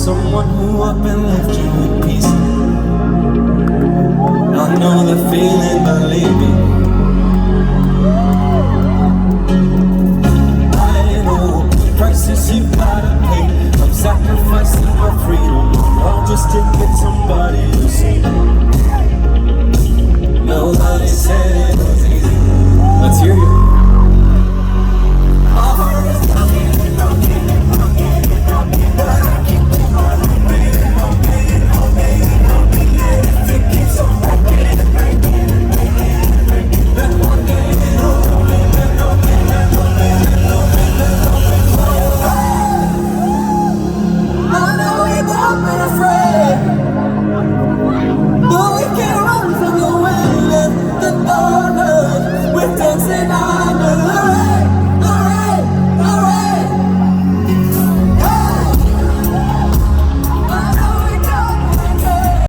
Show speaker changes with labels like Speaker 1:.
Speaker 1: someone who up and left you in peace. I know the feeling, believe me. I know the prices you gotta pay. I'm sacrificing my freedom, all just to get somebody to see. Nobody said it was easy. Let's hear you.